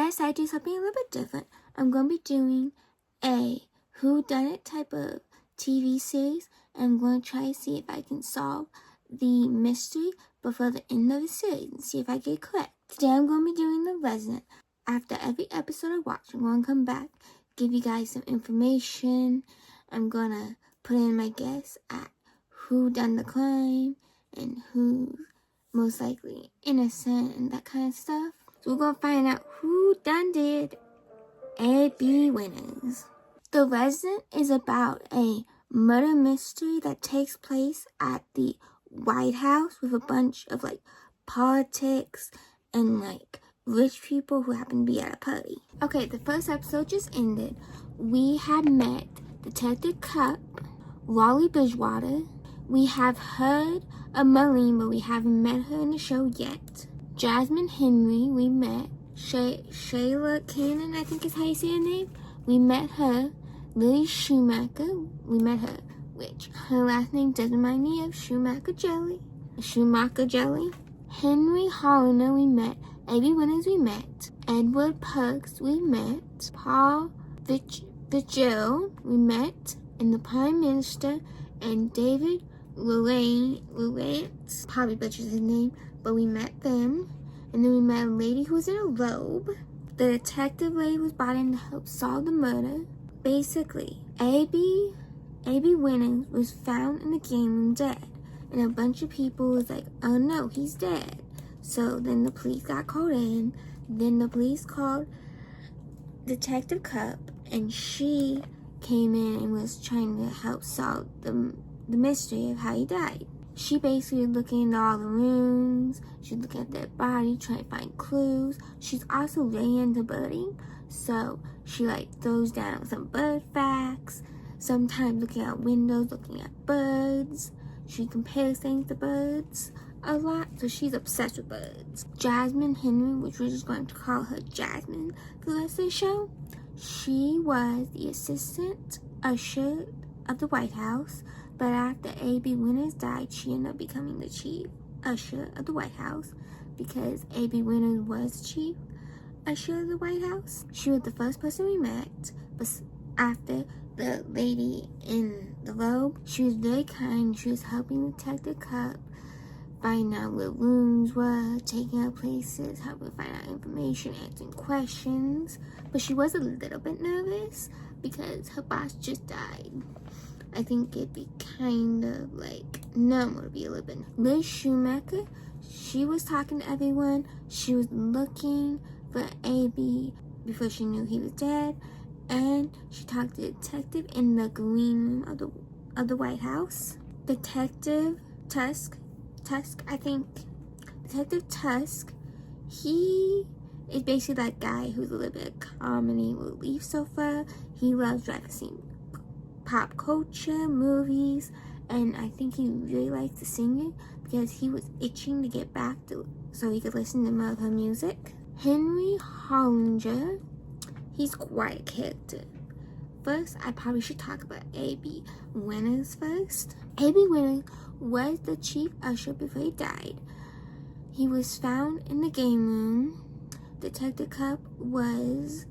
decided to do something a little bit different. I'm going to be doing a whodunit type of TV series. I'm going to try to see if I can solve the mystery before the end of the series and see if I get it correct. Today I'm going to be doing the resident. After every episode I watch, I'm going to come back, give you guys some information. I'm going to put in my guess at who done the crime and who's most likely innocent and that kind of stuff. So we're going to find out who done did A.B. winners. The Resident is about a murder mystery that takes place at the White House with a bunch of politics and rich people who happen to be at a party. Okay, the first episode just ended. We have met Detective Cup, Raleigh Bridgewater. We have heard of Marlene, but we haven't met her in the show yet. Jasmine Henry, we met. Shayla Cannon, I think is how you say her name. We met her. Lily Schumacher, we met her, which her last name does remind me of Schumacher Jelly. Henry Hollander, we met. A.B. Winners, we met. Edward Perks, we met. Paul Vigil, we met. And the Prime Minister, and David Lawrence, probably butchers his name, but we met them. And then we met a lady who was in a robe. The detective lady was brought in to help solve the murder. Basically, A.B. Winners was found in the game room dead. And a bunch of people was like, oh no, he's dead. So then the police got called in. Then the police called Detective Cup. And she came in and was trying to help solve the mystery of how he died. She basically was looking into all the rooms. She's looking at their body, trying to find clues. She's also really into birding. So she throws down some bird facts. Sometimes looking out windows, looking at birds. She compares things to birds a lot. So she's obsessed with birds. Jasmine Henry, which we're just going to call her Jasmine for the rest of the show. She was the assistant usher of the White House. But after A.B. Winners died, she ended up becoming the chief usher of the White House because A.B. Winners was chief usher of the White House. She was the first person we met, but after the lady in the robe, she was very kind. She was helping Detective Cup find out where rooms were, taking her places, helping find out information, answering questions. But she was a little bit nervous because her boss just died. I think it'd be kind of normal to be a little bit. Liz Schumacher, she was talking to everyone. She was looking for A.B. before she knew he was dead. And she talked to the detective in the green room of the White House. Detective Tusk, I think. Detective Tusk, he is basically that guy who's a little bit of comedy relief so far. He loves referencing pop culture, movies, and I think he really likes to sing it because he was itching to get back to so he could listen to more of her music. Henry Hollander, he's quite a character. First, I probably should talk about A.B. Winners first. A.B. Winners was the chief usher before he died. He was found in the game room. Detective Cup was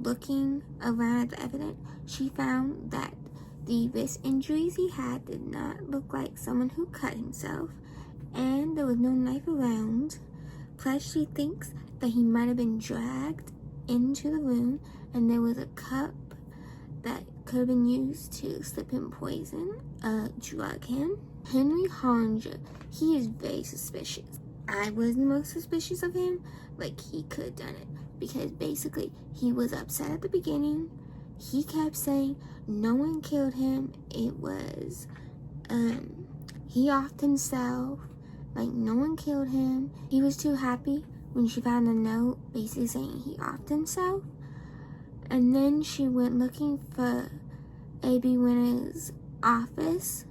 looking around at the evidence. She found that the wrist injuries he had did not look like someone who cut himself, and there was no knife around. Plus, she thinks that he might have been dragged into the room, and there was a cup that could have been used to slip him poison, drug him. Henry Hollander, he is very suspicious. I was the most suspicious of him. He could have done it. Because basically, he was upset at the beginning. He kept saying no one killed him. It was, he offed himself. No one killed him. He was too happy when she found a note basically saying he offed himself. And then she went looking for A.B. Winners' office.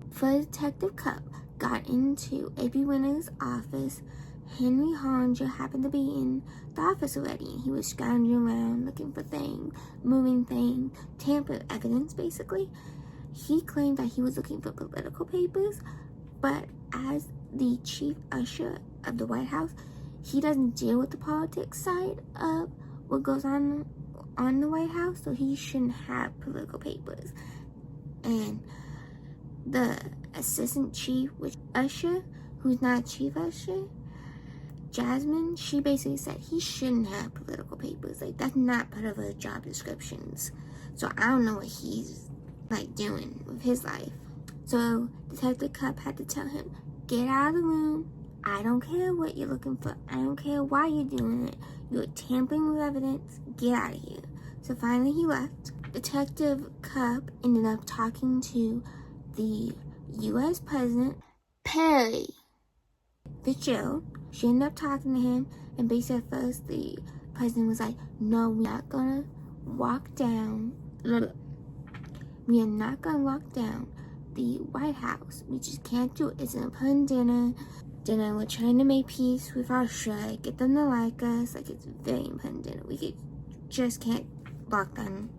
For Detective Cup got into A.B. Winners' office. Henry Hollander happened to be in the office already, and he was scrounging around looking for things, moving things, tamper evidence basically. He claimed that he was looking for political papers, but as the chief usher of the White House, he doesn't deal with the politics side of what goes on the White House, so he shouldn't have political papers. And the assistant chief, which Usher, who's not chief usher, Jasmine, she basically said he shouldn't have political papers. Like, that's not part of her job descriptions. So I don't know what he's like doing with his life. So Detective Cup had to tell him, get out of the room. I don't care what you're looking for. I don't care why you're doing it. You're tampering with evidence. Get out of here. So finally he left. Detective Cup ended up talking to the U.S. President, Perry Fitzgerald. She ended up talking to him, and basically at first the president was like, no, we're not gonna walk down. We are not gonna walk down the White House. We just can't do it. It's an important dinner. We're trying to make peace with our Russia, get them to like us. Like, it's very important dinner. Just can't lock down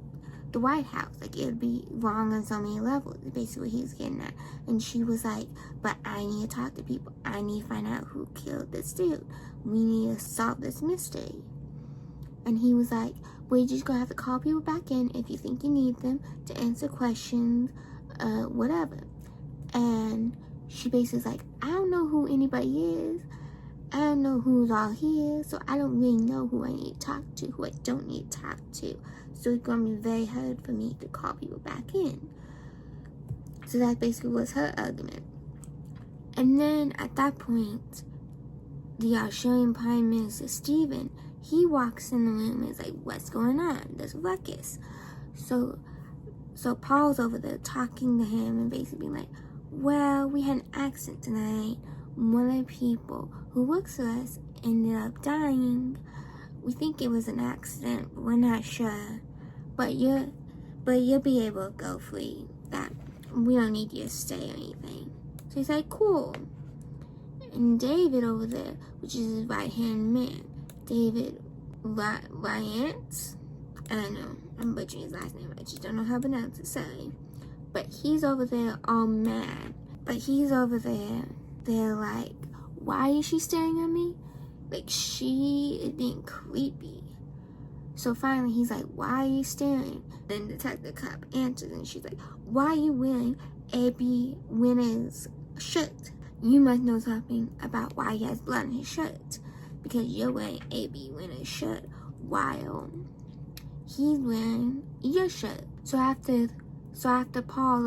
the White House. Like, it'd be wrong on so many levels. It's basically what he was getting at. And she was like, but I need to talk to people. I need to find out who killed this dude. We need to solve this mystery. And he was like, well, you're just gonna have to call people back in if you think you need them to answer questions, whatever. And she basically was like, I don't know who anybody is. I don't know who's all here, so I don't really know who I need to talk to, who I don't need to talk to. So it's gonna be very hard for me to call people back in. So that basically was her argument. And then at that point, the Australian Prime Minister Stephen, he walks in the room and is like, what's going on? There's a ruckus. So Paul's over there talking to him and basically being like, well, we had an accident tonight. One of the people who works for us ended up dying. We think it was an accident, but we're not sure. But you'll be able to go free. That we don't need you to stay or anything. So he's like, cool. And David over there, which is his right-hand man, David Ryant, I don't know, I'm butchering his last name, I just don't know how to pronounce it, sorry. But he's over there all mad. But he's over there, they're like, why is she staring at me? Like, she is being creepy. So finally he's like, why are you staring? Then Detective Cup answers and she's like, why are you wearing A.B. Winner's shirt? You must know something about why he has blood on his shirt. Because you're wearing A.B. Winner's shirt while he's wearing your shirt. So after Paul,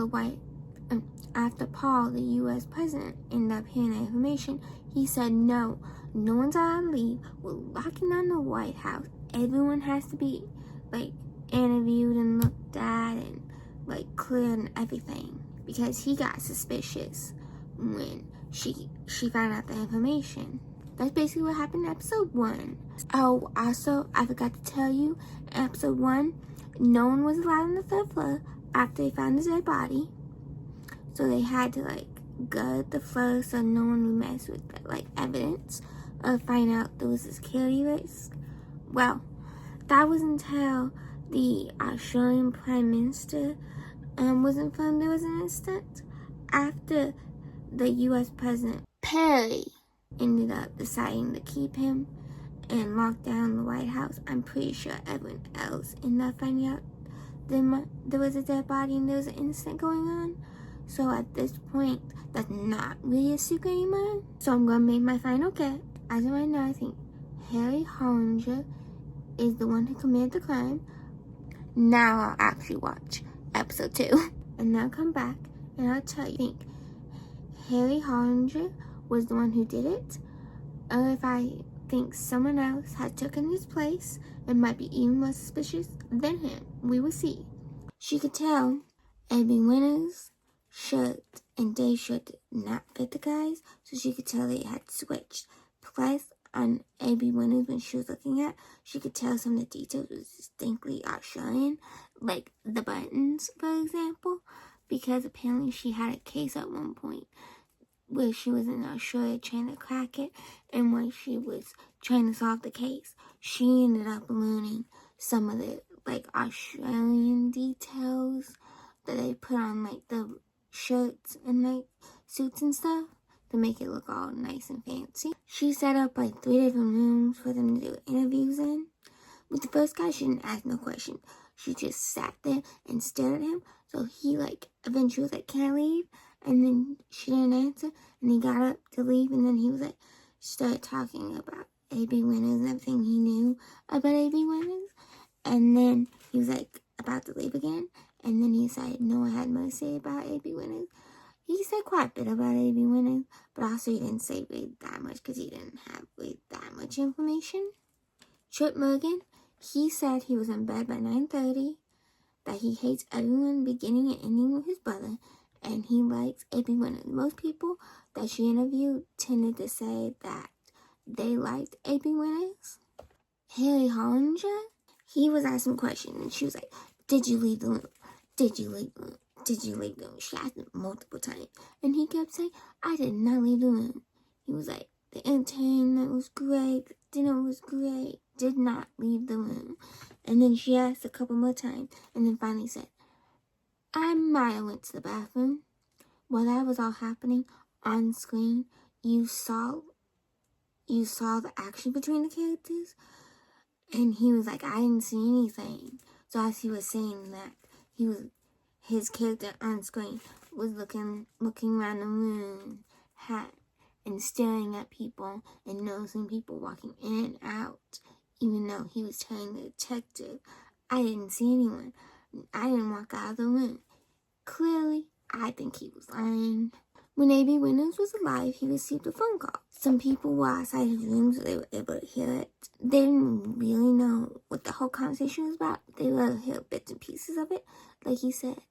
the U.S. president, ended up hearing that information, he said, no one's allowed to leave. We're locking down the White House. Everyone has to be, like, interviewed and looked at and, like, cleared and everything. Because he got suspicious when she found out the information. That's basically what happened in episode 1. Oh, also, I forgot to tell you, in episode 1, no one was allowed on the 3rd floor after they found his dead body. So they had to, like, gut the floor so no one would mess with, like, evidence or find out there was a security risk. Well, that was until the Australian Prime Minister was informed there was an incident. After the U.S. President Perry ended up deciding to keep him and lock down the White House, I'm pretty sure everyone else ended up finding out there was a dead body and there was an incident going on. So at this point, that's not really a secret anymore. So I'm gonna make my final guess. As of right now, I think Harry Hollinger is the one who committed the crime. Now I'll actually watch episode 2. And I'll come back and I'll tell you, I think Harry Hollinger was the one who did it. Or if I think someone else had taken his place and might be even more suspicious than him. We will see. She could tell A.B. Winner's shirt and Dave's shirt did not fit the guys, so she could tell they had switched. Plus, on A.B. Winners, when she was looking at, she could tell some of the details was distinctly Australian, like the buttons, for example, because apparently she had a case at one point where she was in Australia trying to crack it, and when she was trying to solve the case, she ended up learning some of the, like, Australian details that they put on, like, the shirts and, like, suits and stuff to make it look all nice and fancy. She set up like 3 different rooms for them to do interviews in. With the first guy, she didn't ask no question. She just sat there and stared at him. So he eventually was like, "Can I leave?" And then she didn't answer. And he got up to leave. And then he was like, started talking about A.B. Winners and everything he knew about A.B. Winners. And then he was like about to leave again. And then he decided, no, I had more to say about A.B. Winners. He said quite a bit about A.B. Winners, but also he didn't say really that much because he didn't have really that much information. Trip Morgan, he said he was in bed by 9:30, that he hates everyone beginning and ending with his brother, and he likes A.B. Winners. Most people that she interviewed tended to say that they liked A.B. Winners. Haley Hollinger, he was asking questions, and she was like, "Did you leave the room? Did you leave the room? Did you leave the room?" She asked him multiple times. And he kept saying, "I did not leave the room." He was like, "The entertainment was great. The dinner was great. Did not leave the room." And then she asked a couple more times. And then finally said, "I might have went to the bathroom." While that was all happening, on screen, you saw the action between the characters. And he was like, "I didn't see anything." So as he was saying that, his character on screen was looking around the room, and staring at people and noticing people walking in and out, even though he was telling the detective, "I didn't see anyone. I didn't walk out of the room." Clearly, I think he was lying. When A.B. Winners was alive, he received a phone call. Some people were outside his room, so they were able to hear it. They didn't really know what the whole conversation was about. They were able to hear bits and pieces of it. Like he said,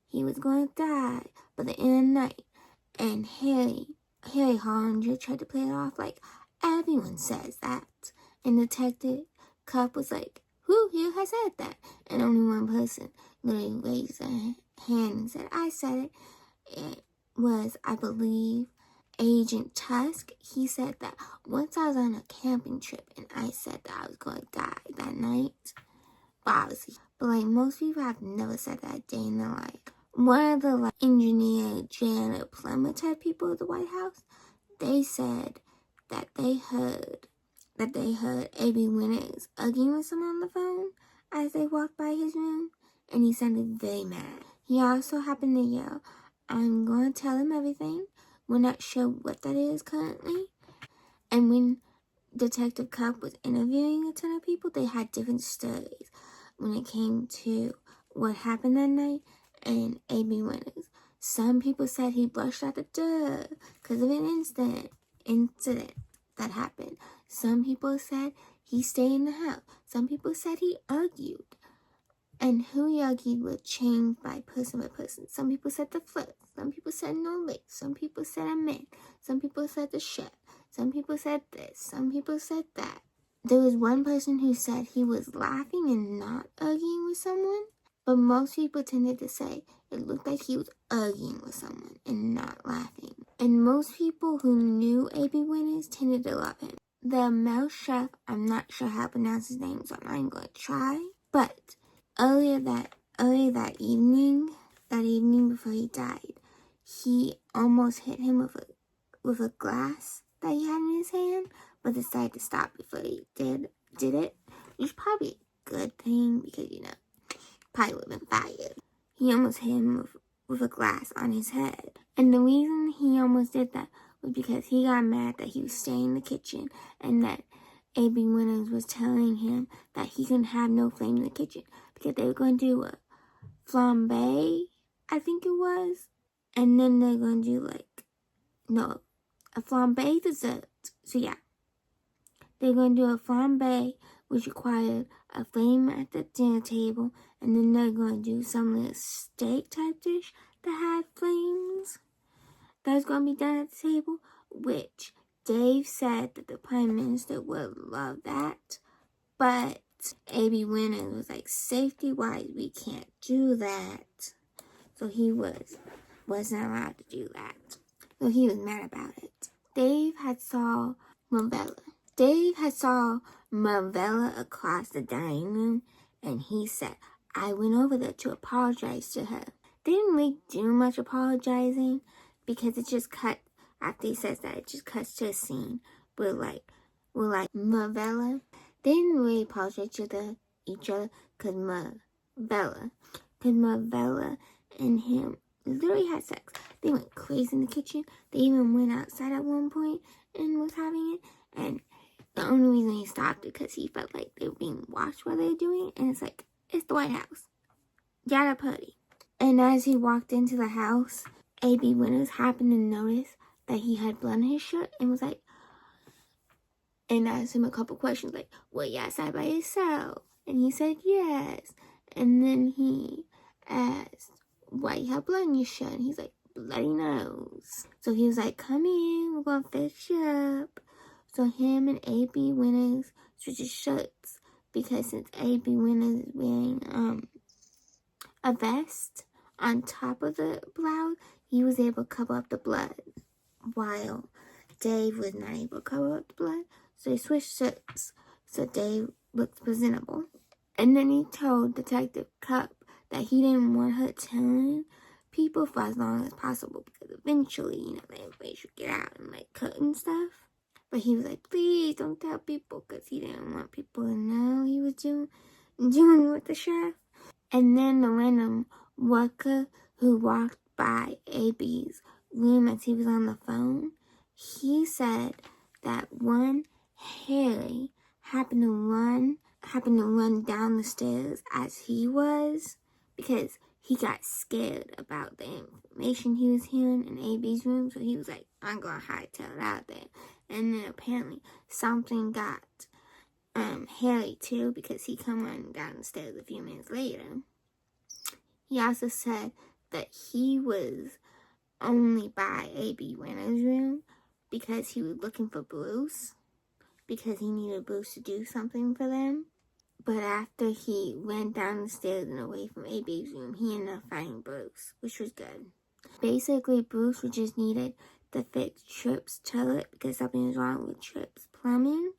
he was going to die by the end of the night. And Harry Hollinger tried to play it off like everyone says that. And Detective Cup was like, "Who here has said that?" And only one person literally raised their hand and said, "I said it." It was, I believe, Agent Tusk. He said that once I was on a camping trip and I said that I was going to die that night. But most people have never said that a day in their life. One of the engineer, janitor, plumber type people at the White House, they said that they heard A.B. Winners arguing with someone on the phone as they walked by his room, and he sounded very mad. He also happened to yell, "I'm going to tell him everything. We're not sure what that is currently." And when Detective Cup was interviewing a ton of people, they had different stories when it came to what happened that night and A.B. Winners. Some people said he brushed out the door because of an incident that happened. Some people said he stayed in the house. Some people said he argued. And who he argued with changed by person. Some people said the flood. Some people said no lake. Some people said a man. Some people said the chef. Some people said this. Some people said that. There was one person who said he was laughing and not arguing with someone. But most people tended to say it looked like he was arguing with someone and not laughing. And most people who knew A.B. Winners tended to love him. The male chef, I'm not sure how to pronounce his name, so I'm not going to try. But earlier that evening before he died, he almost hit him with a glass that he had in his hand, but decided to stop before he did it, which is probably a good thing because, probably would have been fired. He almost hit him with a glass on his head. And the reason he almost did that was because he got mad that he was staying in the kitchen and that A.B. Winners was telling him that he couldn't have no flame in the kitchen because they were going to do a flambe, I think it was. And then they're going to do a flambe dessert. So yeah, they're going to do a flambe, which required a flame at the dinner table, and then they're going to do some little steak type dish that had flames. That was going to be done at the table, which Dave said that the Prime Minister would love that, but A.B. Winners was like, safety-wise, we can't do that. So he wasn't allowed to do that. So he was mad about it. Dave had saw Marvella across the dining room, and he said, "I went over there to apologize to her." They didn't really do much apologizing because it just cut after he says that, it just cuts to a scene with Marvella. They didn't really apologize to each other because Marvella and him literally had sex. They went crazy in the kitchen. They even went outside at one point and was having it. And the only reason he stopped it because he felt like they were being watched while they were doing it. And it's like, it's the White House. Yada putty. And as he walked into the house, A.B. Winters happened to notice that he had blood on his shirt and was like, and asked him a couple questions like, were you outside by yourself? And he said yes. And then he asked, why you have blood on your shirt? And he's like, bloody nose. So he was like, come in, we're gonna fix you up. So him and A.B. Winters switched shirts because since A.B. Winters is wearing a vest on top of the blouse, he was able to cover up the blood, while Dave was not able to cover up the blood. So they switched shirts so Dave looked presentable. And then he told Detective Cup that he didn't want her telling people for as long as possible because eventually, everybody should get out and cut and stuff. But he was like, please don't tell people because he didn't want people to know he was doing with the sheriff. And then the random worker who walked by A.B.'s room as he was on the phone, he said that one Harry happened to run down the stairs as he was because he got scared about the information he was hearing in A.B.'s room. So he was like, I'm going to hightail it out there. And then apparently something got Harry too because he come running down the stairs a few minutes later. He also said that he was only by A.B. Winters' room because he was looking for Bruce, because he needed Bruce to do something for them. But after he went down the stairs and away from A.B.'s room, he ended up finding Bruce, which was good. Basically, Bruce just needed to fix Tripp's toilet because something was wrong with Tripp's plumbing.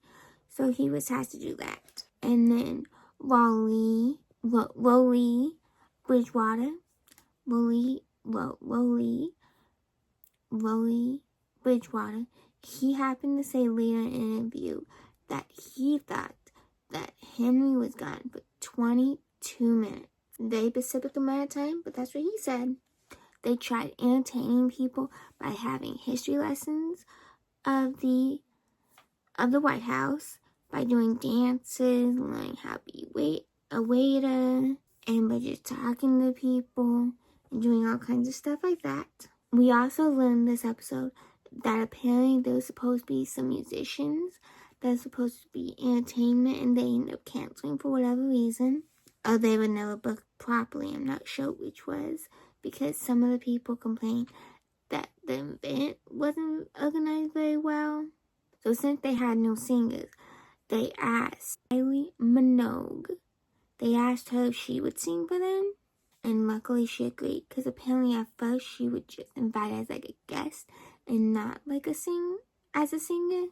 So he was tasked to do that. And then Rolly Bridgewater, he happened to say later in an interview that he thought that Henry was gone for 22 minutes. Very specific amount of time, but that's what he said. They tried entertaining people by having history lessons of the White House, by doing dances, learning how to be a waiter, and by just talking to people and doing all kinds of stuff like that. We also learned this episode that apparently there was supposed to be some musicians that was supposed to be entertainment, and they ended up canceling for whatever reason. Or they were never booked properly. I'm not sure which was, because some of the people complained that the event wasn't organized very well. So since they had no singers, they asked Kylie Minogue. They asked her if she would sing for them, and luckily she agreed, because apparently at first she would just invite as a guest and not as a singer.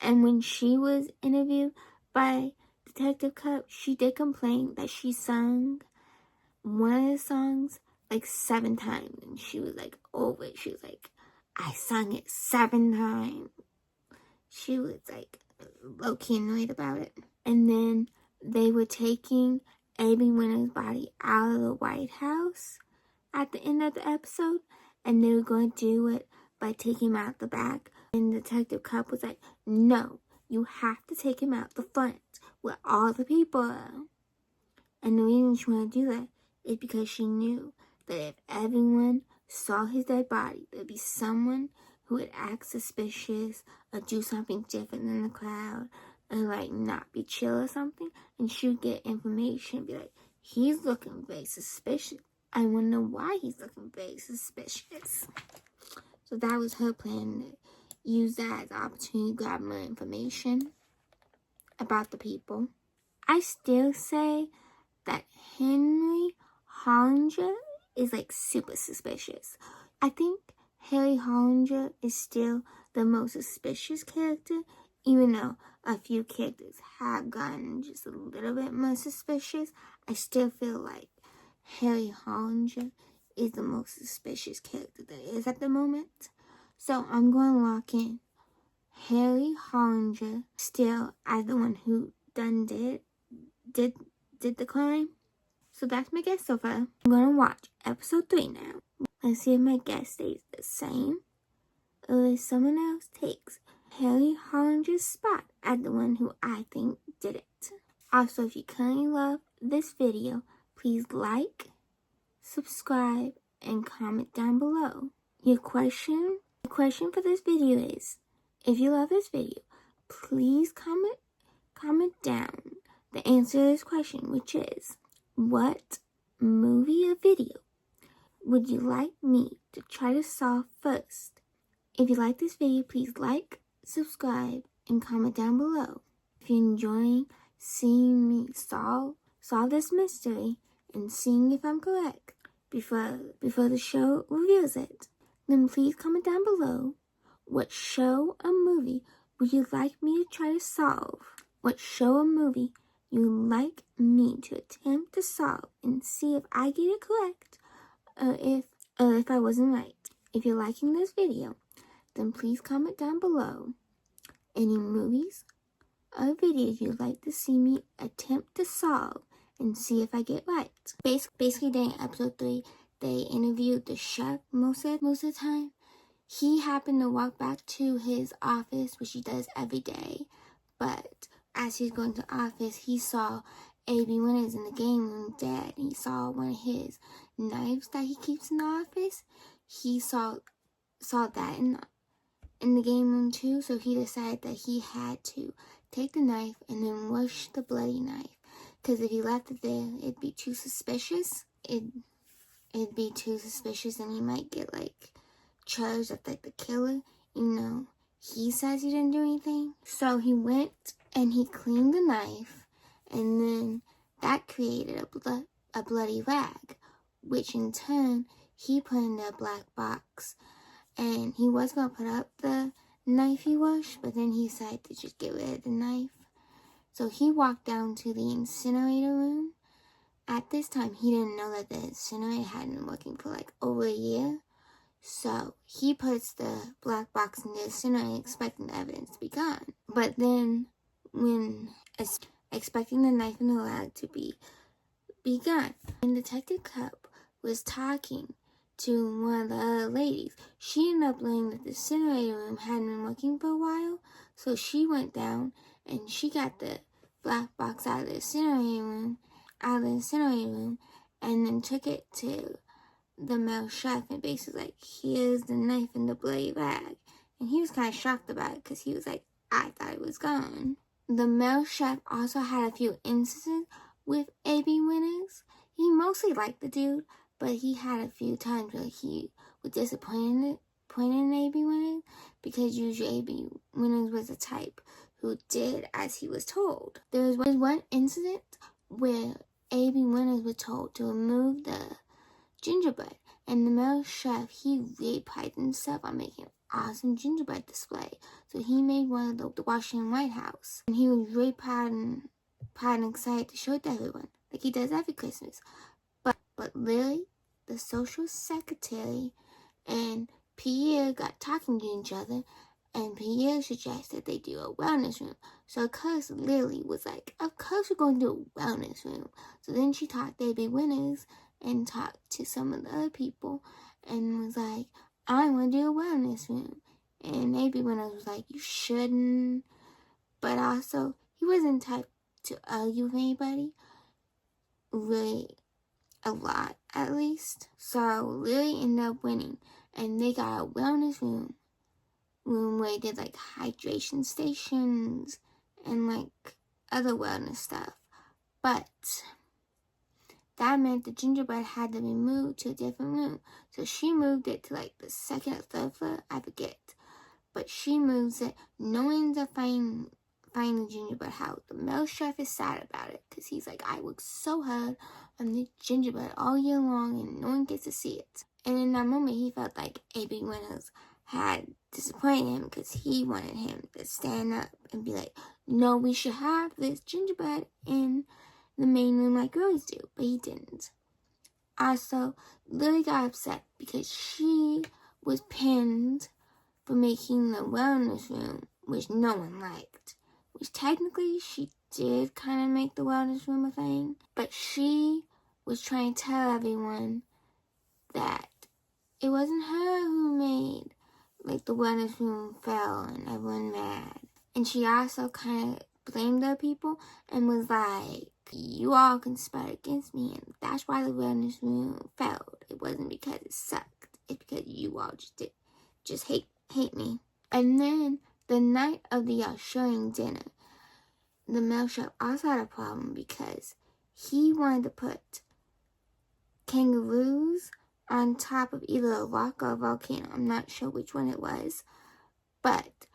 And when she was interviewed by Detective Cup, she did complain that she sung one of the songs 7 times, and she was over it. She was like, I sung it 7 times. She was low-key annoyed about it. And then they were taking A.B. Winters' body out of the White House at the end of the episode, and they were going to do it by taking him out the back. And Detective Cup was like, no, you have to take him out the front where all the people are. And the reason she wanted to do that is because she knew that if everyone saw his dead body, there'd be someone who would act suspicious or do something different than the crowd, or not be chill or something, and she would get information and be like, he's looking very suspicious. I want to know why he's looking very suspicious. So that was her plan, to use that as an opportunity to grab more information about the people. I still say that Henry Hollinger is super suspicious. I think Harry Hollinger is still the most suspicious character, even though a few characters have gotten just a little bit more suspicious. I still feel like Harry Hollinger is the most suspicious character there is at the moment. So I'm going to lock in Harry Hollinger still as the one who did the crime. So that's my guess so far. I'm going to watch episode 3 now. Let's see if my guess stays the same or if someone else takes Harry Hollinger's spot as the one who I think did it. Also, if you currently love this video, please like, subscribe, and comment down below. The question for this video is, if you love this video, please comment down the answer to this question, which is, what movie or video would you like me to try to solve first? If you like this video, please like, subscribe, and comment down below. If you're enjoying seeing me solve this mystery and seeing if I'm correct before the show reveals it, then please comment down below what show or movie would you like me to try to solve. What show or movie you would like me to attempt to solve and see if I get it correct or if I wasn't right. If you're liking this video, then please comment down below any movies or videos you'd like to see me attempt to solve and see if I get right. Basically, during episode 3, they interviewed the chef most of the time. He happened to walk back to his office, which he does every day, but as he was going to the office, he saw A.B. Winters in the game room dead. He saw one of his knives that he keeps in the office. He saw that in the game room too, so he decided that he had to take the knife and then wash the bloody knife, because if he left it there, it'd be too suspicious. It'd be too suspicious, and he might get charged as the killer. He says he didn't do anything. So he went and he cleaned the knife, and then that created a bloody rag, which in turn he put in a black box. And he was going to put up the knife he washed, but then he decided to just get rid of the knife. So he walked down to the incinerator room. At this time, he didn't know that the incinerator had been working for over a year. So he puts the black box in the incinerator expecting the evidence to be gone. But then, when expecting the knife in the rag to be gone, when Detective Cup was talking to one of the other ladies, she ended up learning that the incinerator room hadn't been working for a while. So she went down and she got the black box out of the incinerator room, and then took it to the male chef and basically here's the knife and the bloody rag. And he was kind of shocked about it because he was like, I thought it was gone. The male chef also had a few incidents with A.B. Winters. He mostly liked the dude, but he had a few times where he was disappointed in A.B. Winters, because usually A.B. Winters was the type who did as he was told. There was one incident where A.B. Winters was told to remove the gingerbread, and the male chef, he really prided himself on making an awesome gingerbread display. So he made one of the Washington White House, and he was really proud and excited to show it to everyone, like he does every Christmas. But Lily, the social secretary, and Pierre got talking to each other, and Pierre suggested they do a wellness room. So of course Lily was like, of course we're going to do a wellness room. So then she talked to A.B. Winters and talked to some of the other people and was like, I want to do a wellness room. And A.B. Winters was like, you shouldn't. But also, he wasn't the type to argue with anybody, really, a lot at least. So Lily ended up winning, and they got a wellness room where they did hydration stations and other wellness stuff. But that meant the gingerbread had to be moved to a different room. So she moved it to the second or third floor, I forget. But she moves it. No one ends up finding the gingerbread house. The male chef is sad about it because he's like, I worked so hard on the gingerbread all year long and no one gets to see it. And in that moment, he felt like A.B. Winters had disappointed him because he wanted him to stand up and be like, no, we should have this gingerbread in the main room like girls do, but he didn't. Also, Lily got upset because she was pinned for making the wellness room, which no one liked. Which technically she did kind of make the wellness room a thing, but she was trying to tell everyone that it wasn't her who made the wellness room fell and everyone mad. And she also kind of blamed other people and was like, you all conspired against me and that's why the wellness room failed. It wasn't because it sucked. It's because you all just hate me. And then the night of the showing dinner, the male chef also had a problem because he wanted to put kangaroos on top of either a rock or a volcano. I'm not sure which one it was. But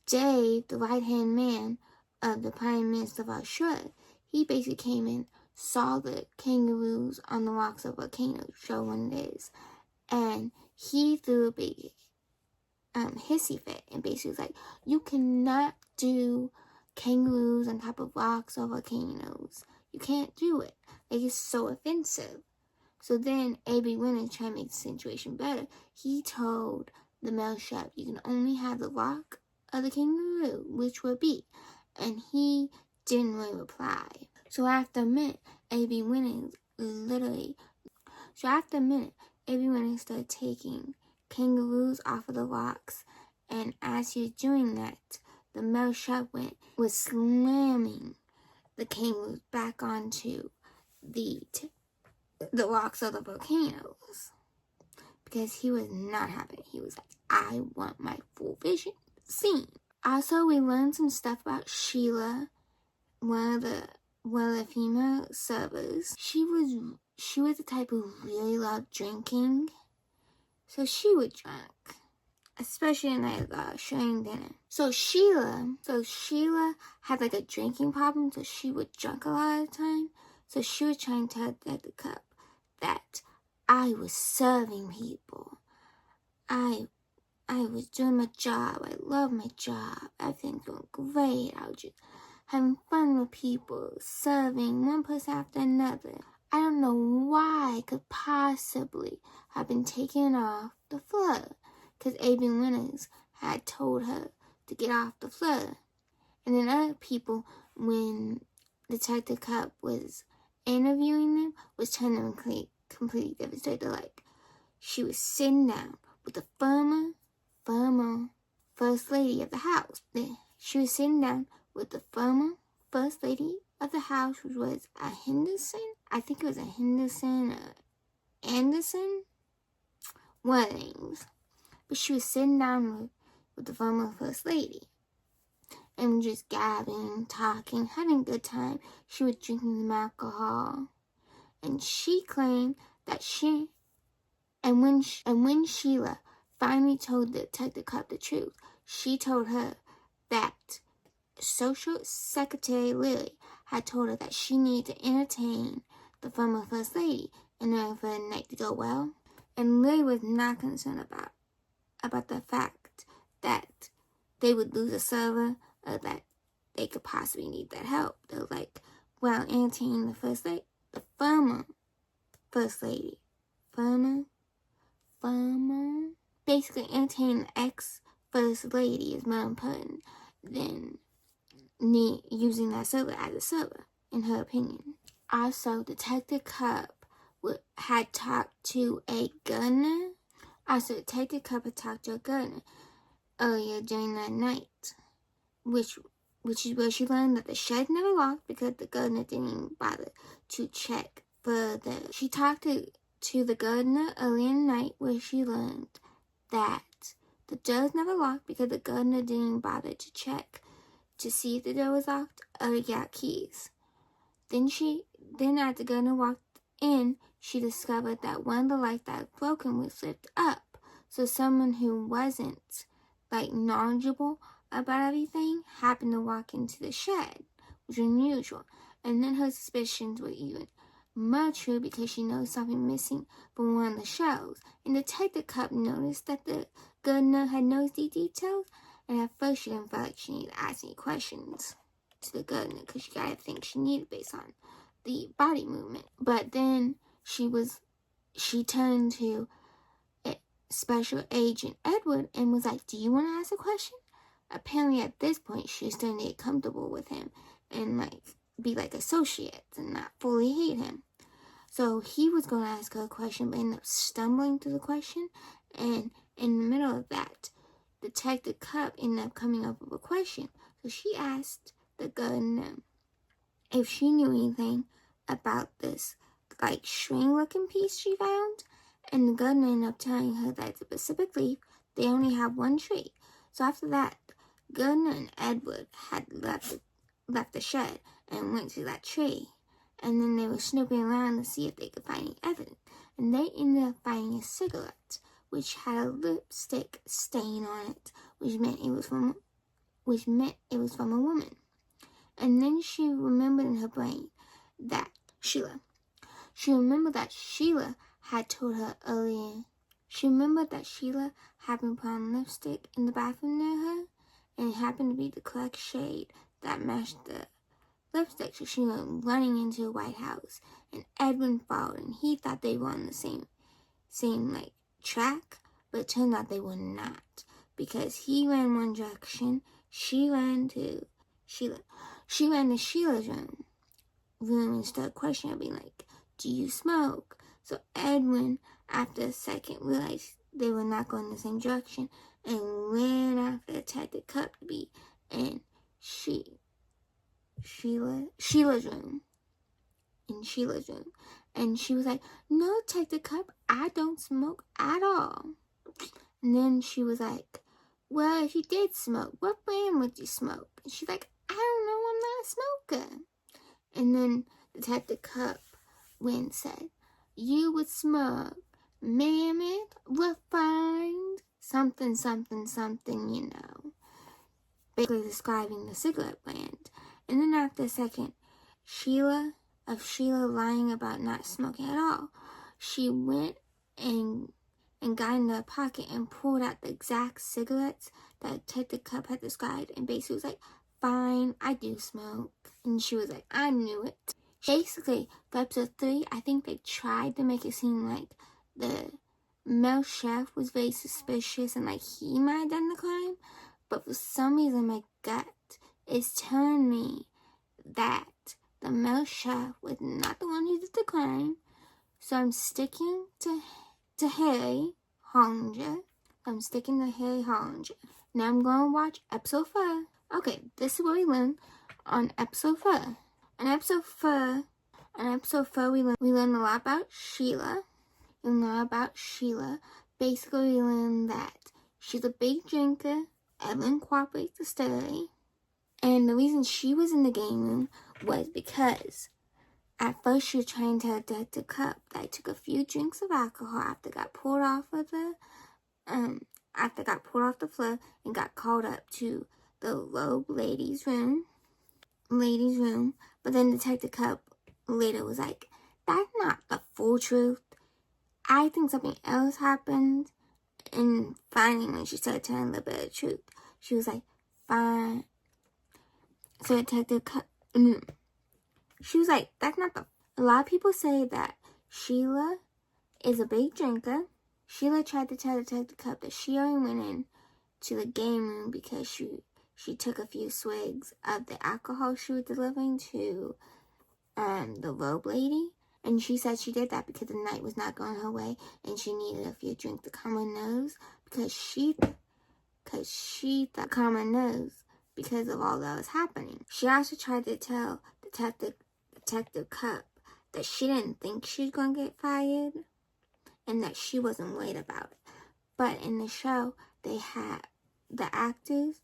Dave, the right-hand man of the Prime Minister of Australia, he basically came in, saw the kangaroos on the rocks of a volcano, show when it is, and he threw a big hissy fit and basically was like, you cannot do kangaroos on top of rocks or volcanoes. You can't do it. It's so offensive. So then A.B. Winner, trying to make the situation better, he told the male chef, you can only have the rock of the kangaroo, which would be. And he didn't really reply. So after a minute, A.B. Winner started taking kangaroos off of the rocks. And as he was doing that, the male chef was slamming the kangaroos back onto the rocks of the volcanoes. Because he was not happy. He was like, I want my full vision seen. Also, we learned some stuff about Sheila, one of the female servers. She was the type who really loved drinking. So she would drink. Especially in the showing dinner. So Sheila had a drinking problem, so she would drink a lot of the time. So she was trying to tell the cup that I was serving people. I was doing my job. I love my job. Everything's going great. I was just having fun with people, serving one person after another. I don't know why I could possibly have been taken off the floor. Because A.B. Winners had told her to get off the floor. And then other people, when Detective Cup was interviewing them, was telling them completely devastated. She was sitting down with the former First Lady of the house. She was sitting down with the former First Lady of the house, which was a Henderson. I think it was a Henderson or Anderson. One of the names. But she was sitting down with the former First Lady. And just gabbing, talking, having a good time. She was drinking some alcohol. And she claimed that when Sheila finally told the Detective Cup the truth, she told her that Social Secretary Lily had told her that she needed to entertain the former First Lady in order for the night to go well. And Lily was not concerned about the fact that they would lose a server or that they could possibly need that help. They were like, well, entertaining the First Lady, the former First Lady, basically entertaining the ex-First Lady is more important than using that server as a server, in her opinion. Also, Detective Cup had talked to a gunner. Detective Cup had talked to a gunner earlier during that night, which is where she learned that the shed never locked because the gunner didn't even bother to check further. She talked to the gunner earlier in the night where she learned that the doors never locked because the gunner didn't even bother to check to see if the door was locked or got keys. Then as the gunner walked in, she discovered that one of the lights that had broken was lifted up. So someone who wasn't knowledgeable about everything happened to walk into the shed, which was unusual. And then her suspicions were even more true because she noticed something missing from one of the shelves. And Detective Cup noticed that the gunner had noticed these details, and at first she didn't feel like she needed to ask any questions to the gunner because she got everything she needed based on the body movement. But then she turned to Special Agent Edward and was like, do you want to ask a question? Apparently at this point, she was starting to get comfortable with him and be like associates and not fully hate him. So he was going to ask her a question, but ended up stumbling through the question. And in the middle of that, Detective Cup ended up coming up with a question. So she asked the girl if she knew anything about this string-looking piece she found. And the girl ended up telling her that it's a Pacific leaf. They only have one tree. So after that, Gardner and Edward had left the shed and went to that tree. And then they were snooping around to see if they could find any evidence. And they ended up finding a cigarette, which had a lipstick stain on it, which meant it was from a woman. And then she remembered in her brain that Sheila had told her earlier. She remembered that Sheila had been put on lipstick in the bathroom near her, and it happened to be the correct shade that matched the lipstick. So she went running into the White House, and Edwin followed, and he thought they were on the same track, but it turned out they were not, because he ran one direction, she ran to Sheila's room and started questioning her, being like, do you smoke? So Edwin, after a second, realized they were not going the same direction and ran after Detective Cup to be in Sheila's room. And she was like, no, Detective Cup, I don't smoke at all. And then she was like, well, if you did smoke, what brand would you smoke? And she's like, I don't know, I'm not a smoker. And then Detective Cup went and said, you would smoke Mammoth, refined, something, basically describing the cigarette brand. And then after a second, Sheila lying about not smoking at all, she went and got in her pocket and pulled out the exact cigarettes that Detective Cup had described, and basically was like, fine, I do smoke. And she was like, I knew it. Basically, for episode 3, I think they tried to make it seem like the male chef was very suspicious and he might have done the crime, but for some reason my gut is telling me that the male chef was not the one who did the crime. So I'm sticking to Harry Hollinger. Now I'm going to watch episode 4. Okay, this is what we learned on episode 4. On episode 4, we learned a lot about Sheila. Basically, we learned that she's a big drinker. Evelyn cooperates steadily. And the reason she was in the game room was because at first she was trying to tell Detective Cup that I took a few drinks of alcohol after got pulled off the floor and got called up to the robe ladies' room. But then Detective Cup later was like, that's not the full truth. I think something else happened. And finally, when she started telling a little bit of the truth, she was like, fine. So Detective Cup, she was like, that's not the... A lot of people say that Sheila is a big drinker. Sheila tried to tell Detective Cup that she only went in to the game room because she took a few swigs of the alcohol she was delivering to the robe lady. And she said she did that because the night was not going her way and she needed a few drinks to calm her nerves because she thought calm her nerves because of all that was happening. She also tried to tell Detective Cup that she didn't think she was going to get fired and that she wasn't worried about it. But in the show, they had the actors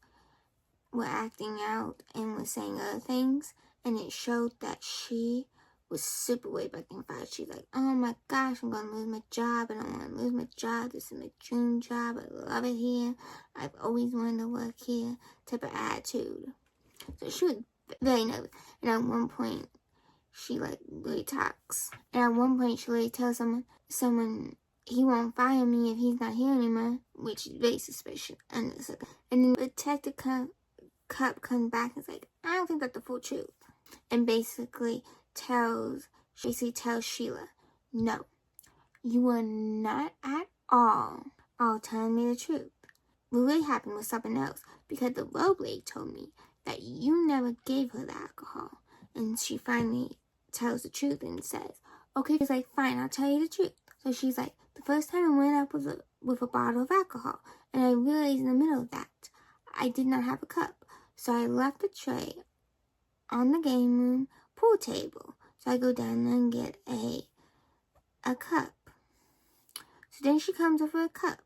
were acting out and were saying other things, and it showed that she was super worried about getting fired. She's like, oh my gosh, I'm going to lose my job. I don't want to lose my job. This is my dream job. I love it here. I've always wanted to work here. Type of attitude. So she was very nervous. And at one point, she really talks. And at one point, she really tells someone, he won't fire me if he's not here anymore, which is very suspicious. And then Detective Cup comes back and is like, I don't think that's the full truth. And basically tells Sheila, no, you are not at all all telling me the truth. What really happened was something else, because the robe lady told me that you never gave her the alcohol. And she finally tells the truth and says, okay, she's like, fine, I'll tell you the truth. So she's like, the first time I went up with a bottle of alcohol, and I realized in the middle of that, I did not have a cup. So I left the tray on the game room pool table. So I go down there and get a cup. So then she comes up with a cup.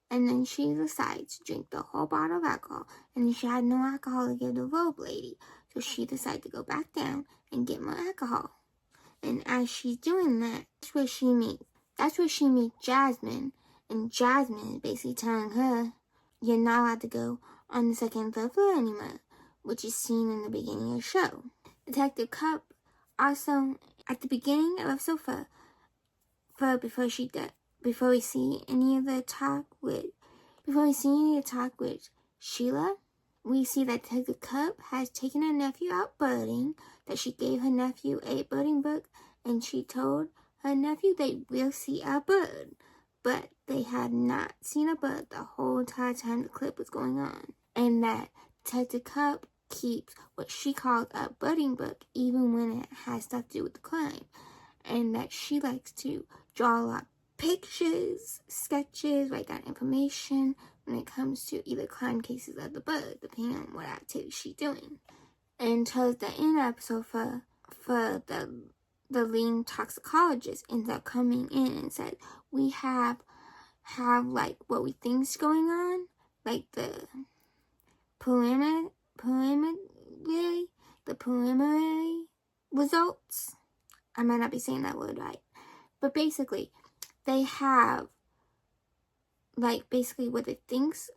And then she decides to drink the whole bottle of alcohol. And then she had no alcohol to give the robe lady. So she decided to go back down and get more alcohol. And as she's doing that, that's where she meets Jasmine. And Jasmine is basically telling her, you're not allowed to go on the second and third floor anymore, which is seen in the beginning of the show. Detective Cup also, at the beginning of episode 4, before we see any of the talk with Sheila, we see that Detective Cup has taken her nephew out birding, that she gave her nephew a birding book, and she told her nephew they will see a bird. But they had not seen a bird the whole entire time the clip was going on. And that Detective Cup keeps what she calls a birding book, even when it has stuff to do with the crime. And that she likes to draw a lot of pictures, sketches, write down information when it comes to either crime cases or the bird, depending on what activity she's doing. And towards the end of episode 4, the lean toxicologist ends up coming in and said, we have like what we think's going on, like the preliminary results. I might not be saying that word right. But basically, they have, like, basically what it thinks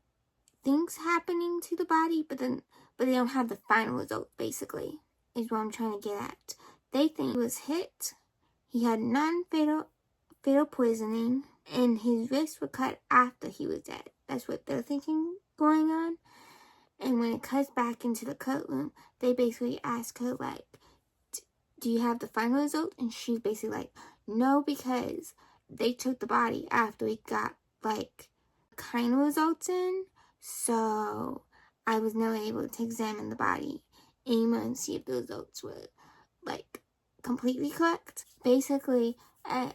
happening to the body, but they don't have the final result, basically, is what I'm trying to get at. They think he was hit, he had non-fatal poisoning, and his wrists were cut after he was dead. That's what they're thinking going on. And when it cuts back into the courtroom, they basically ask her, like, do you have the final result? And she's basically like, no, because they took the body after we got, like, kind of results in. So I was never able to examine the body anymore and see if the results were, like, completely correct. Basically, a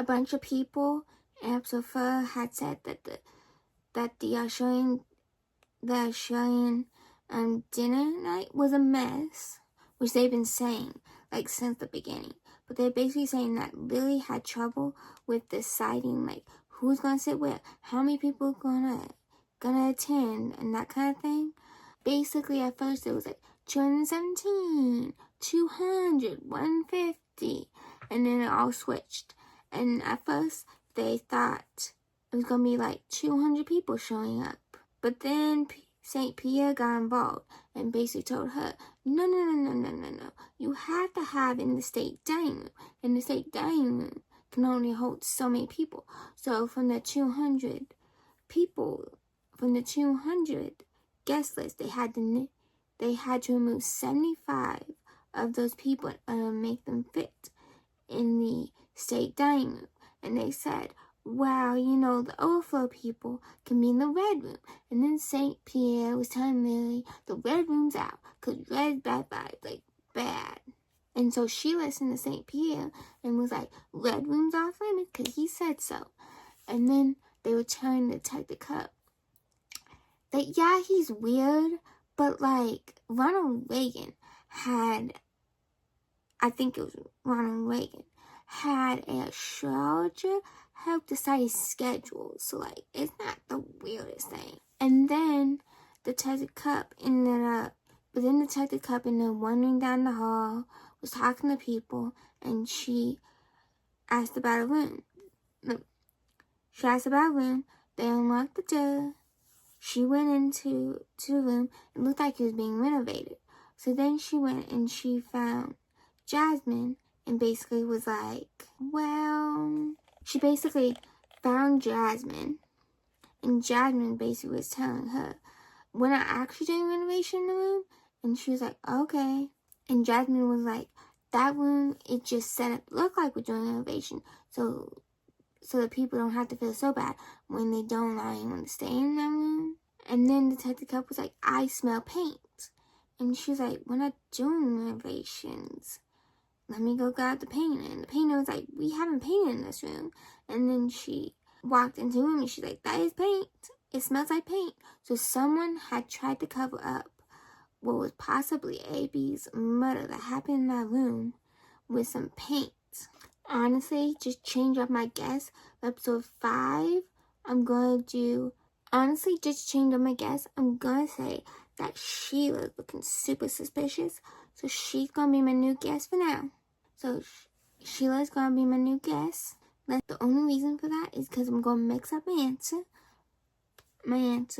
bunch of people in episode 4 had said that the Australian dinner night was a mess, which they've been saying, like, since the beginning. But they're basically saying that Lily had trouble with deciding, like, who's gonna sit where, how many people gonna attend, and that kind of thing. Basically, at first it was like 217, 200, 150, and then it all switched. And at first they thought it was gonna be like 200 people showing up. But then St. Pierre got involved and basically told her, no. You have to have in the state dining room. And the state dining room can only hold so many people. So from the 200 guest list, they had to remove 75 of those people and make them fit in the state dining room. And they said, wow, the overflow people can be in the red room. And then St. Pierre was telling Lily the red room's out, because red's bad vibes, like, bad. And so she listened to St. Pierre and was like, red room's off limits, because he said so. And then they were telling Detective Cup that, yeah, he's weird, but, like, Ronald Reagan had an astrologer help decide his schedule. So, like, it's not the weirdest thing. And then Detective Cup ended up wandering down the hall, was talking to people, and she asked about a room. They unlocked the door. She went into the room. It looked like it was being renovated. So then she went and she found Jasmine and basically was like, well, she basically found Jasmine, and Jasmine basically was telling her, we're not actually doing renovation in the room. And she was like, okay. And Jasmine was like, that room, it just set up, looked like we're doing renovation. So so that people don't have to feel so bad when they don't allow anyone to stay in that room. And then Detective Cup was like, I smell paint. And she was like, we're not doing renovations. Let me go grab the paint. And the painter was like, we haven't painted in this room. And then she walked into the room and she's like, that is paint. It smells like paint. So someone had tried to cover up what was possibly AB's murder that happened in that room with some paint. Honestly, just change up my guess. Episode 5, just change up my guess. I'm gonna say that Sheila's looking super suspicious. So she's gonna be my new guess for now. So Sheila's gonna be my new guess. The only reason for that is because I'm gonna mix up my answer. And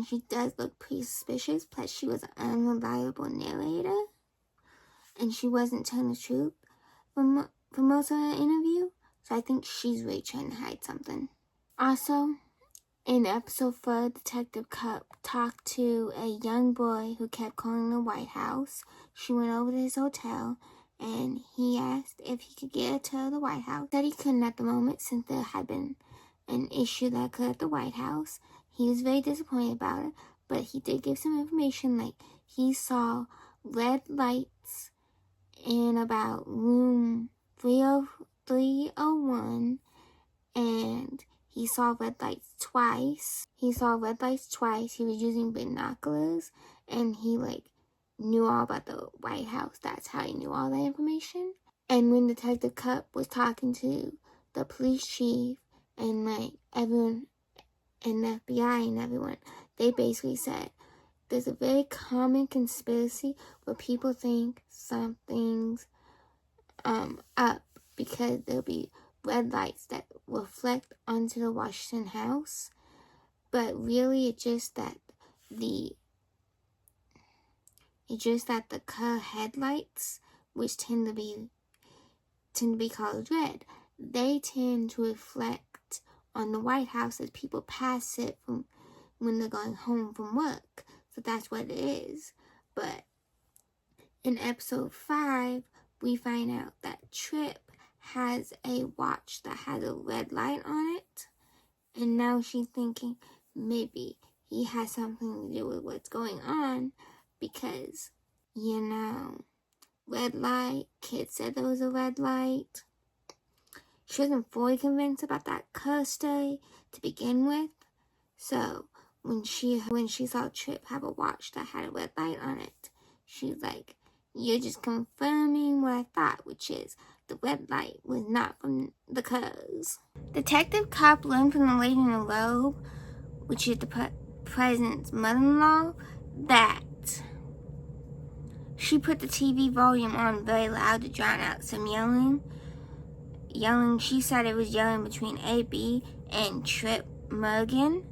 she does look pretty suspicious. Plus, she was an unreliable narrator. And she wasn't telling the truth for most of the interview. So I think she's really trying to hide something. Also, in episode 4, Detective Cup talked to a young boy who kept calling the White House. She went over to his hotel and he asked if he could get a tour of the White House. He said he couldn't at the moment since there had been an issue that occurred at the White House. He was very disappointed about it, but he did give some information, like he saw red lights in about room 301, and he saw red lights twice. He was using binoculars, and he knew all about the White House. That's how he knew all that information. And when Detective Cup was talking to the police chief and everyone and the FBI and everyone, they basically said there's a very common conspiracy where people think something's up because there'll be red lights that reflect onto the Washington House, but really it's just that the car headlights, which tend to be colored red, they tend to reflect on the White House as people pass it from when they're going home from work. So that's what it is. But in episode 5, we find out that Trip has a watch that has a red light on it. And now she's thinking maybe he has something to do with what's going on because, red light, kids said there was a red light. She wasn't fully convinced about that car story to begin with. So when she saw Trip have a watch that had a red light on it, she's like, you're just confirming what I thought, which is the red light was not from the cars. Detective Cup learned from the lady in the robe, which is the president's mother-in-law, that she put the TV volume on very loud to drown out some yelling. She said it was yelling between AB and Trip Morgan.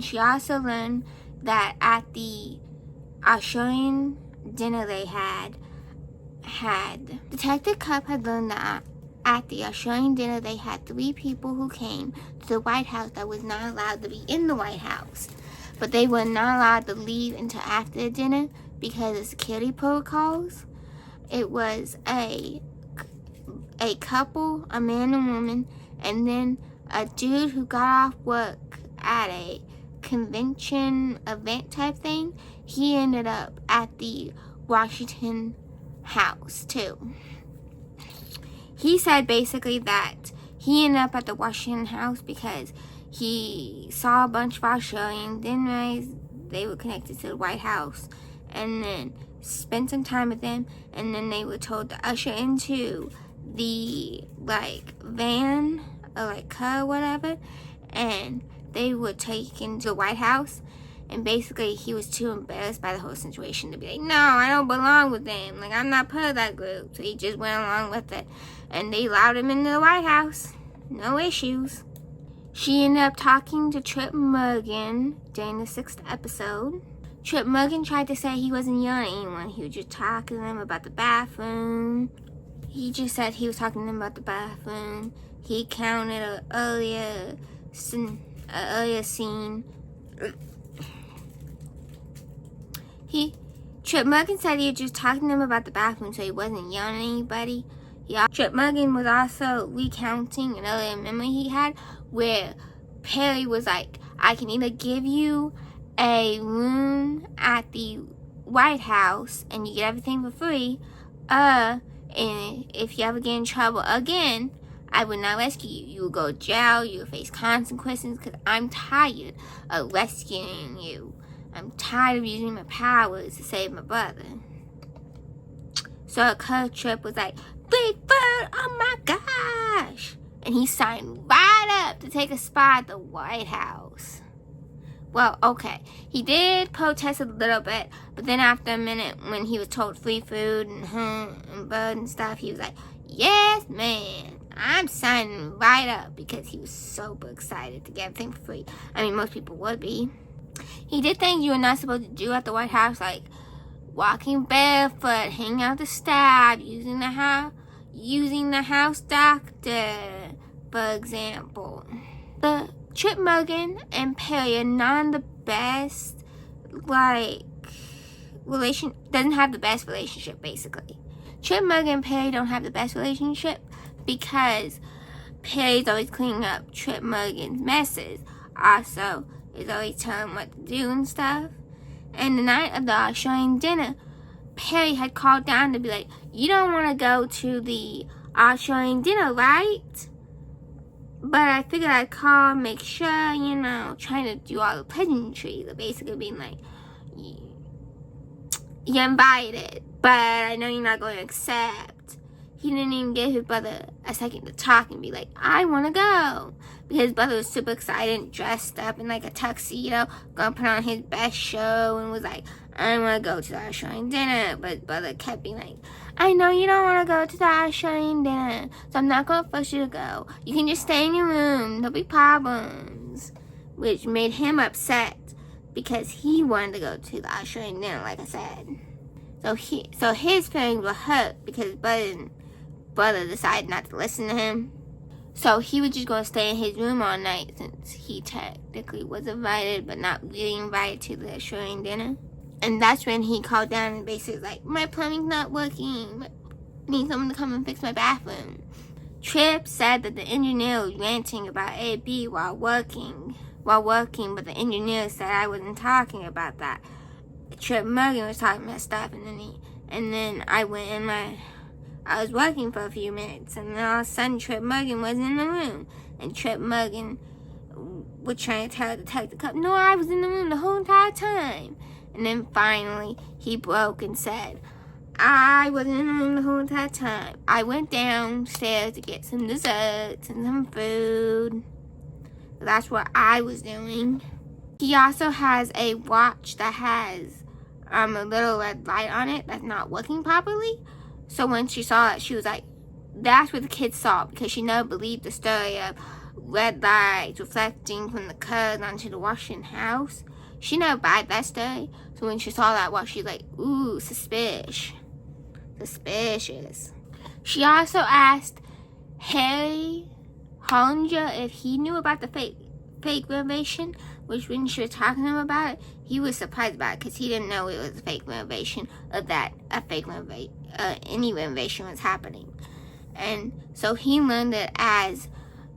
She also learned that at the Australian dinner they had Detective Cup had learned that at the Australian dinner they had 3 people who came to the White House that was not allowed to be in the White House, but they were not allowed to leave until after the dinner because of security protocols. It was a couple, a man and woman, and then a dude who got off work at a convention event type thing. He ended up at the Washington House too. He said basically that he ended up at the Washington House because he saw a bunch of Australians, didn't realize they were connected to the White House, and then spent some time with them, and then they were told to usher into the van or car or whatever, and they were taken to the White House. And basically he was too embarrassed by the whole situation to be like, no, I don't belong with them, I'm not part of that group. So he just went along with it, and they allowed him into the White House, no issues. She ended up talking to Trip Morgan during the 6th episode. Trip Morgan tried to say he wasn't yelling at anyone, he was just talking to them about the bathroom. He just said he was talking to them about the bathroom. He counted an earlier scene. Trip Morgan said he was just talking to them about the bathroom, so he wasn't yelling at anybody. Trip Muggin was also recounting another memory he had where Perry was like, I can either give you a room at the White House and you get everything for free, and if you ever get in trouble again, I would not rescue you. You will go to jail, you will face consequences, because I'm tired of rescuing you. I'm tired of using my powers to save my brother. So Trip was like, free food, oh my gosh! And he signed right up to take a spot at the White House. Well, okay, he did protest a little bit, but then after a minute, when he was told free food and bird and stuff, he was like, yes, man, I'm signing right up, because he was super excited to get everything for free. I mean, most people would be. He did things you were not supposed to do at the White House, like walking barefoot, hanging out the staff, using the house doctor, for example. The Trip Muggin and Perry are not the best, doesn't have the best relationship, basically. Trip Muggin and Perry don't have the best relationship because Perry's always cleaning up Trip Muggin's messes. Also, is always telling him what to do and stuff. And the night of the Australian dinner, Perry had called down to be like, you don't want to go to the Australian dinner, right? But I figured I'd call, make sure, trying to do all the pleasantries. Basically being like, you're invited, but I know you're not going to accept. He didn't even give his brother a second to talk and be like, I want to go. Because his brother was super excited, dressed up in like a tuxedo, gonna put on his best show, and was like, I want to go to the Australian dinner. But his brother kept being like, I know you don't want to go to the Australian dinner, so I'm not going to force you to go. You can just stay in your room, no big problems. Which made him upset, because he wanted to go to the Australian dinner, like I said. So his feelings were hurt, because his brother decided not to listen to him. So he was just going to stay in his room all night, since he technically was invited, but not really invited to the Australian dinner. And that's when he called down and basically was like, my plumbing's not working. I need someone to come and fix my bathroom. Trip said that the engineer was ranting about AB while working, but the engineer said I wasn't talking about that. Trip Muggin was talking about stuff, and then I went in I was working for a few minutes, and then all of a sudden Trip Muggin wasn't in the room. And Trip Muggin was trying to tell the detective, no, I was in the room the whole entire time. And then finally, he broke and said, I wasn't in the room the whole entire time. I went downstairs to get some desserts and some food. That's what I was doing. He also has a watch that has a little red light on it that's not working properly. So when she saw it, she was like, that's what the kids saw, because she never believed the story of red lights reflecting from the curves onto the Washington house. She never bought that story. So when she saw that watch, she's like, ooh, suspicious. She also asked Harry Hollinger if he knew about the fake renovation, which when she was talking to him about it, he was surprised about it, because he didn't know it was a fake renovation, or that any renovation was happening. And so he learned it as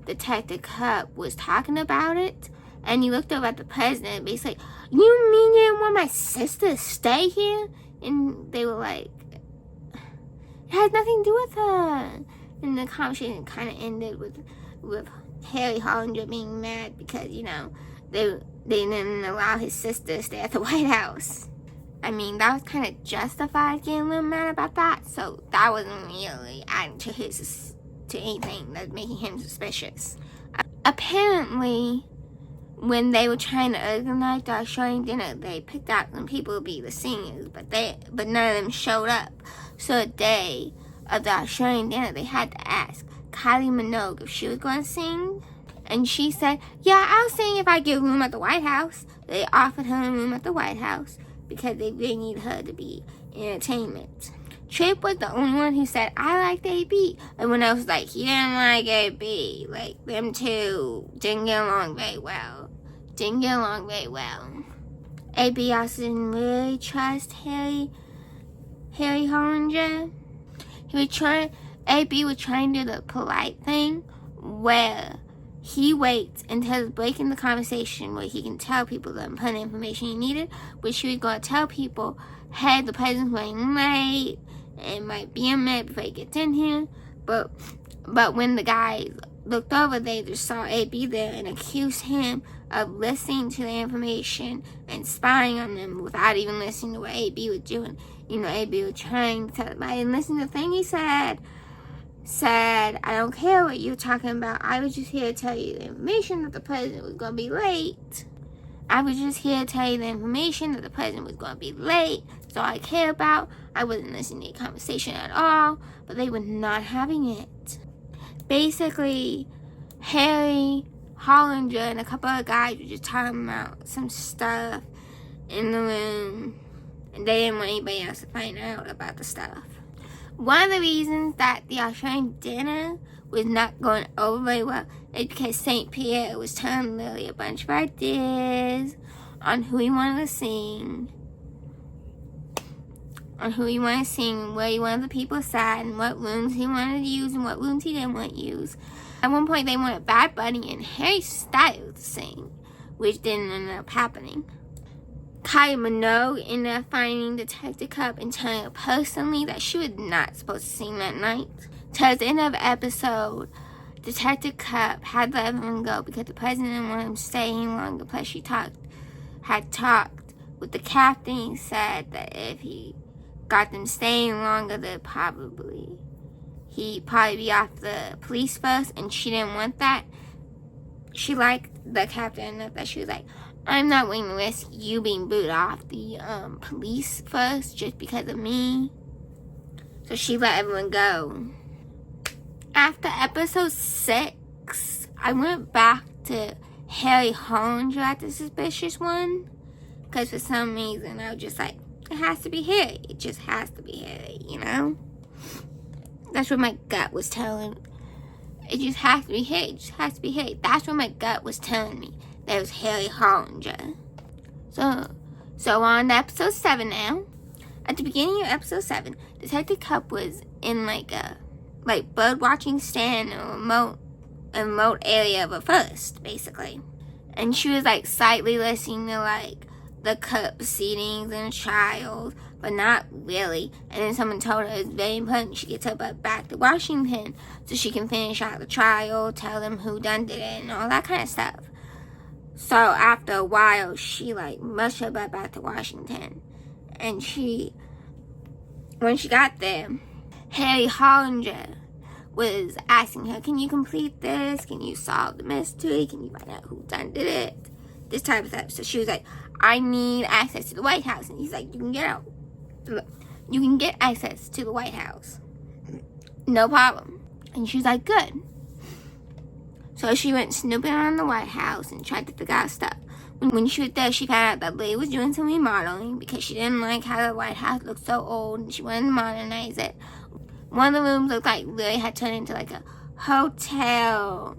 Detective Cup was talking about it. And he looked over at the president and basically like, you mean you didn't want my sister to stay here? And they were like, it has nothing to do with her. And the conversation kind of ended with Harry Hollinger being mad because, they didn't allow his sister to stay at the White House. I mean, that was kind of justified getting a little mad about that. So that wasn't really adding to anything that's making him suspicious. Apparently, when they were trying to organize the Australian dinner, they picked out some people to be the singers, but none of them showed up. So the day of the Australian dinner, they had to ask Kylie Minogue if she was going to sing. And she said, yeah, I'll sing if I get a room at the White House. They offered her a room at the White House because they really needed her to be entertainment. Trip was the only one who said, I liked AB. And when I was like, he didn't like AB. Like, them two didn't get along very well. AB also didn't really trust Harry Hollinger. AB was trying to do the polite thing where he waits until breaking the conversation where he can tell people the important information he needed, which he was going to tell people, hey, the president's running late, and might be a minute before he gets in here. But when the guys looked over, they just saw AB there and accused him of listening to the information and spying on them without even listening to what AB was doing. AB was trying to tell everybody, and listen to the thing he said, I don't care what you're talking about. I was just here to tell you the information that the president was going to be late. I was just here to tell you the information that the president was going to be late. That's all I care about. I wasn't listening to the conversation at all. But they were not having it. Basically, Harry, Hollinger, and a couple of guys were just talking about some stuff in the room. And they didn't want anybody else to find out about the stuff. One of the reasons that the Australian dinner was not going over very well is because St. Pierre was telling Lily a bunch of ideas on who he wanted to sing, and where he wanted the people sat, and what rooms he wanted to use and what rooms he didn't want to use. At one point, they wanted Bad Bunny and Harry Styles to sing, which didn't end up happening. Kylie Minogue ended up finding Detective Cup and telling her personally that she was not supposed to sing that night. Towards the end of the episode, Detective Cup had let everyone go because the president didn't want him staying longer. Plus, she had talked with the captain. He said that if he got them staying longer, he'd probably be off the police first, and she didn't want that. She liked the captain enough that she was like, I'm not willing to risk you being booted off the police first just because of me. So she let everyone go. After episode 6, I went back to Harry Hollinger at the suspicious one. Because for some reason, I was just like, it has to be Harry. It just has to be Harry, That's what my gut was telling me. It just has to be Harry. It just has to be Harry. That's what my gut was telling me. That was Harry Hollinger. So on to episode 7 now. At the beginning of episode 7, Detective Cup was in a bird watching stand in a remote area of a forest, basically. And she was slightly listening to the Cup proceedings and the trials, but not really. And then someone told her it's very important she gets her butt back to Washington so she can finish out the trial, tell them who done did it, and all that kind of stuff. So after a while, she mushed her butt back to Washington. And when she got there, Harry Hollinger was asking her, can you complete this? Can you solve the mystery? Can you find out who done did it? This type of stuff. So she was like, I need access to the White House. And he's like, you can get out. You can get access to the White House. No problem. And she was like, good. So she went snooping around the White House and tried to figure out stuff. When she was there, she found out that Lily was doing some remodeling because she didn't like how the White House looked so old and she wanted to modernize it. One of the rooms looked like Lily had turned into a hotel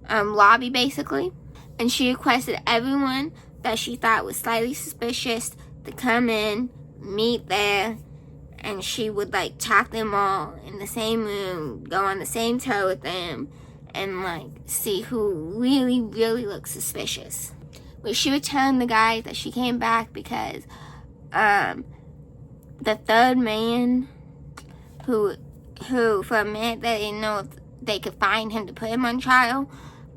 lobby, basically. And she requested everyone that she thought was slightly suspicious to come in, meet there, and she would talk them all in the same room, go on the same tour with them, and see who really, really looks suspicious. But she was telling the guys that she came back because the third man who for a minute they didn't know if they could find him to put him on trial,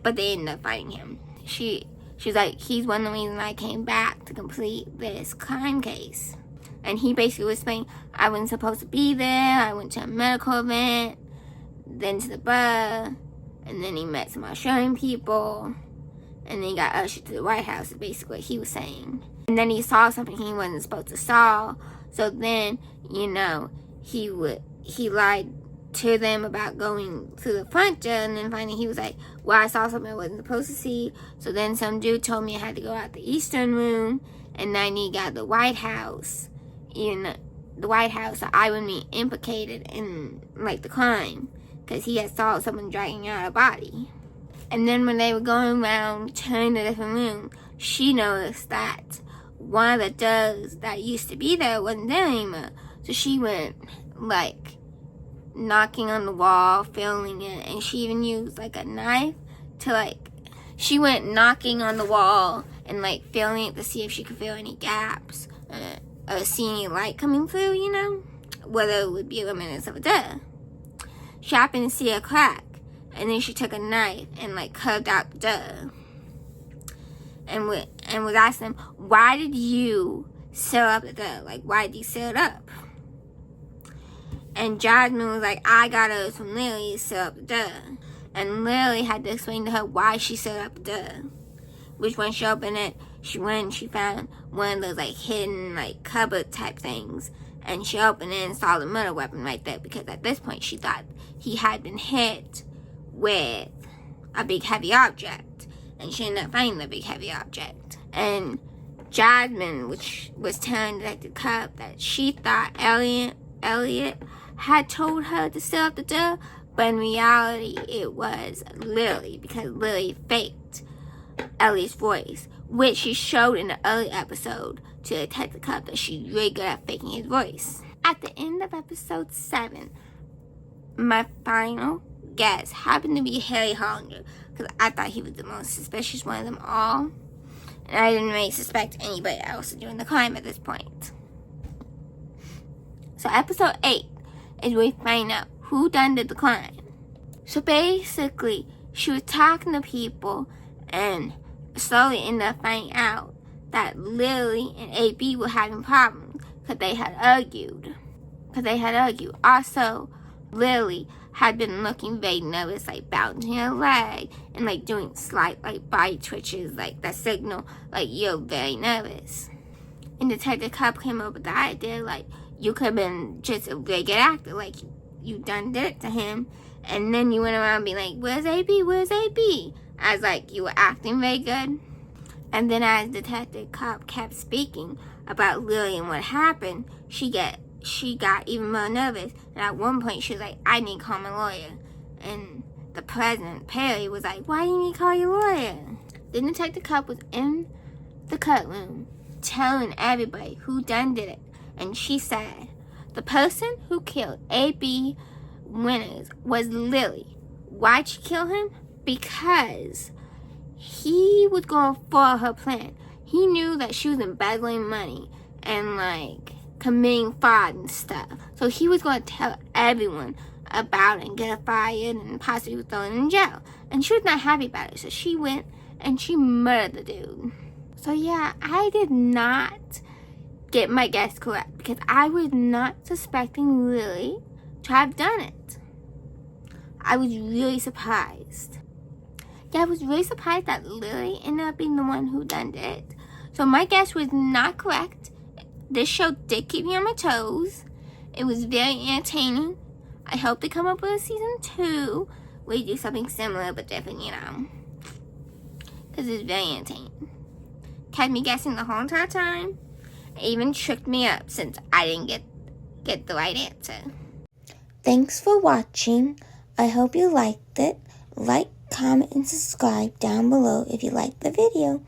but they ended up finding him. She was like, he's one of the reasons I came back to complete this crime case. And he basically was saying, I wasn't supposed to be there, I went to a medical event, then to the bar, and then he met some Australian people, and then he got ushered to the White House, is basically what he was saying. And then he saw something he wasn't supposed to saw, so then, he lied to them about going through the front door, and then finally he was like, well, I saw something I wasn't supposed to see, so then some dude told me I had to go out the eastern room, and then he got the White House, so I would be implicated in, the crime, because he had saw someone dragging out a body. And then when they were going around, turning to a different room, she noticed that one of the doors that used to be there wasn't there anymore, so she went, knocking on the wall, feeling it, and she even used like a knife to like, she went knocking on the wall and like feeling it to see if she could feel any gaps, or see any light coming through, you know, whether it would be remnants of a door. She happened to see a crack, and then she took a knife and like carved out the door, and was asking him, why did you seal up the door? Like, why did you seal it up? And Jasmine was like, I got orders from Lily to seal up the door. And Lily had to explain to her why she sealed up the door. Which when she opened it, she found one of those like hidden like cupboard type things. And she opened it and saw the murder weapon right there, because at this point she thought he had been hit with a big heavy object. And she ended up finding the big heavy object. And Jasmine, which was telling Detective Cup that she thought Elliot had told her to seal up the door, but in reality it was Lily, because Lily faked Ellie's voice, which she showed in the early episode to Detective Cup that she's really good at faking his voice. At the end of episode 7, my final guess happened to be Harry Hollinger, because I thought he was the most suspicious one of them all, and I didn't really suspect anybody else of doing the crime at this point. So episode 8 is where we find out who did the crime. So basically, she was talking to people and slowly ended up finding out that Lily and AB were having problems because they had argued. Also, Lily had been looking very nervous, like bouncing her leg and like doing slight like body twitches, like that signal like you're very nervous. And Detective Cup came up with the idea like, you could have been just a very good actor, like you done did it to him, and then you went around being like, where's AB, where's AB? As like you were acting very good. And then as Detective Cup kept speaking about Lily and what happened, she got even more nervous, and at one point she was like, I need to call my lawyer. And the president, Perry, was like, why do you need to call your lawyer? Then Detective Cup was in the courtroom telling everybody who done did it. And she said, the person who killed AB Winters was Lily. Why'd she kill him? Because he was going for her plan. He knew that she was embezzling money and like committing fraud and stuff. So he was going to tell everyone about it and get her fired and possibly thrown in jail. And she was not happy about it. So she went and she murdered the dude. So yeah, I did not get my guess correct, because I was not suspecting Lily to have done it. I was really surprised. Yeah, I was really surprised that Lily ended up being the one who done it. So my guess was not correct. This show did keep me on my toes. It was very entertaining. I hope they come up with a season 2 where you do something similar but different, you know. Because it's very entertaining. Kept me guessing the whole entire time. It even tricked me up since I didn't get the right answer. Thanks for watching. I hope you liked it. Like, comment, and subscribe down below if you liked the video.